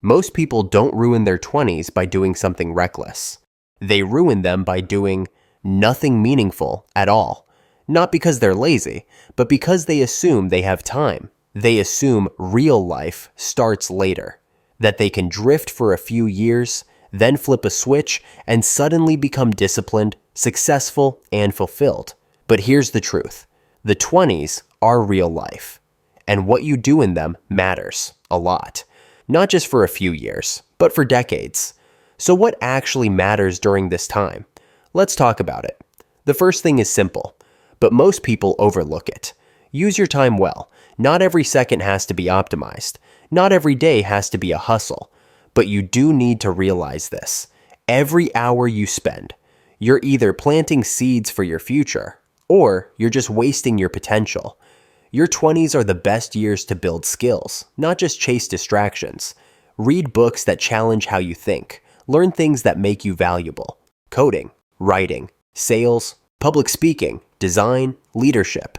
Most people don't ruin their 20s by doing something reckless. They ruin them by doing nothing meaningful at all. Not because they're lazy, but because they assume they have time. They assume real life starts later. That they can drift for a few years, then flip a switch, and suddenly become disciplined, successful, and fulfilled. But here's the truth. The 20s are real life. And what you do in them matters a lot. Not just for a few years, but for decades. So what actually matters during this time? Let's talk about it. The first thing is simple, but most people overlook it. Use your time well. Not every second has to be optimized. Not every day has to be a hustle. But you do need to realize this. Every hour you spend, you're either planting seeds for your future, or you're just wasting your potential. Your 20s are the best years to build skills, not just chase distractions. Read books that challenge how you think. Learn things that make you valuable. Coding, writing, sales, public speaking, design, leadership.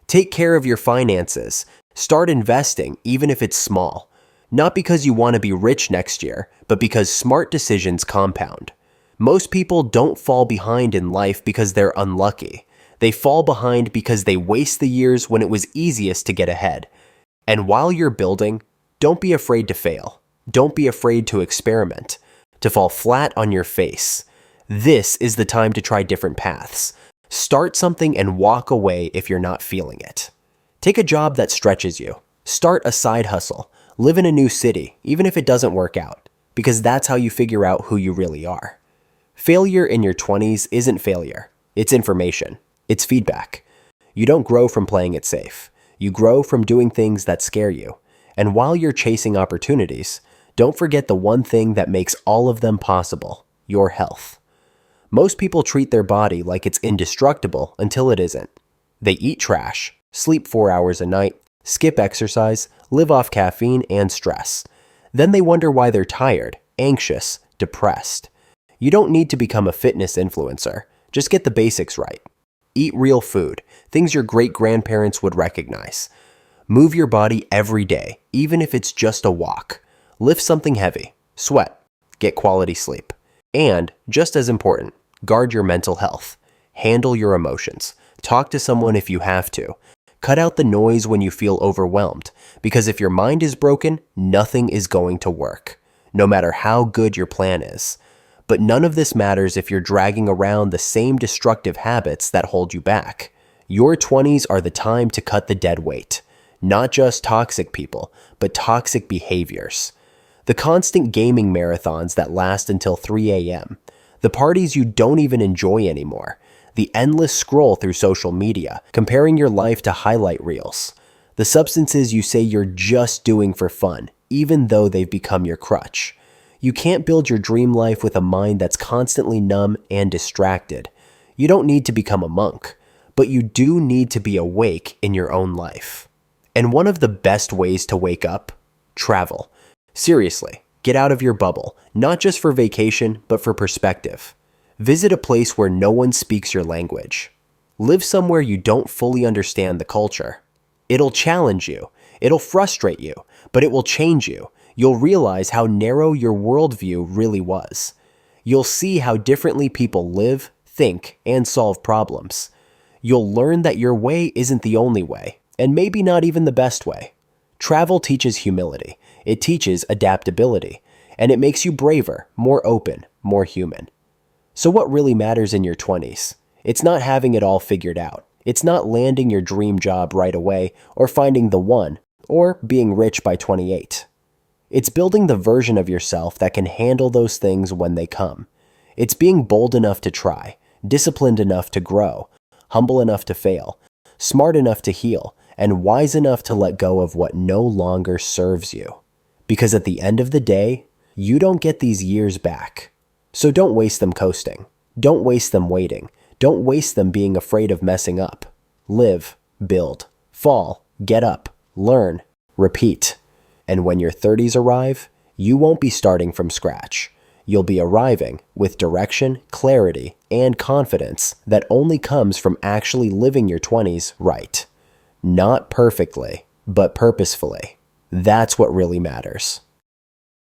Take care of your finances. Start investing, even if it's small. Not because you want to be rich next year, but because smart decisions compound. Most people don't fall behind in life because they're unlucky. They fall behind because they waste the years when it was easiest to get ahead. And while you're building, don't be afraid to fail. Don't be afraid to experiment, to fall flat on your face. This is the time to try different paths. Start something and walk away if you're not feeling it. Take a job that stretches you. Start a side hustle. Live in a new city, even if it doesn't work out, because that's how you figure out who you really are. Failure in your 20s isn't failure. It's information. It's feedback. You don't grow from playing it safe. You grow from doing things that scare you. And while you're chasing opportunities, don't forget the one thing that makes all of them possible: your health. Most people treat their body like it's indestructible until it isn't. They eat trash, sleep 4 hours a night, skip exercise, live off caffeine and stress. Then they wonder why they're tired, anxious, depressed. You don't need to become a fitness influencer. Just get the basics right. Eat real food, things your great-grandparents would recognize. Move your body every day, even if it's just a walk. Lift something heavy. Sweat. Get quality sleep. And, just as important, guard your mental health. Handle your emotions. Talk to someone if you have to. Cut out the noise when you feel overwhelmed, because if your mind is broken, nothing is going to work, no matter how good your plan is. But none of this matters if you're dragging around the same destructive habits that hold you back. Your 20s are the time to cut the dead weight. Not just toxic people, but toxic behaviors. The constant gaming marathons that last until 3 a.m. The parties you don't even enjoy anymore. The endless scroll through social media, comparing your life to highlight reels. The substances you say you're just doing for fun, even though they've become your crutch. You can't build your dream life with a mind that's constantly numb and distracted. You don't need to become a monk, but you do need to be awake in your own life. And one of the best ways to wake up? Travel. Seriously, get out of your bubble, not just for vacation, but for perspective. Visit a place where no one speaks your language. Live somewhere you don't fully understand the culture. It'll challenge you. It'll frustrate you, but it will change you. You'll realize how narrow your worldview really was. You'll see how differently people live, think, and solve problems. You'll learn that your way isn't the only way, and maybe not even the best way. Travel teaches humility. It teaches adaptability, and it makes you braver, more open, more human. So what really matters in your 20s? It's not having it all figured out. It's not landing your dream job right away, or finding the one, or being rich by 28. It's building the version of yourself that can handle those things when they come. It's being bold enough to try, disciplined enough to grow, humble enough to fail, smart enough to heal, and wise enough to let go of what no longer serves you. Because at the end of the day, you don't get these years back. So don't waste them coasting. Don't waste them waiting. Don't waste them being afraid of messing up. Live, build, fall, get up, learn, repeat. And when your 30s arrive, you won't be starting from scratch. You'll be arriving with direction, clarity, and confidence that only comes from actually living your 20s right. Not perfectly, but purposefully. That's what really matters.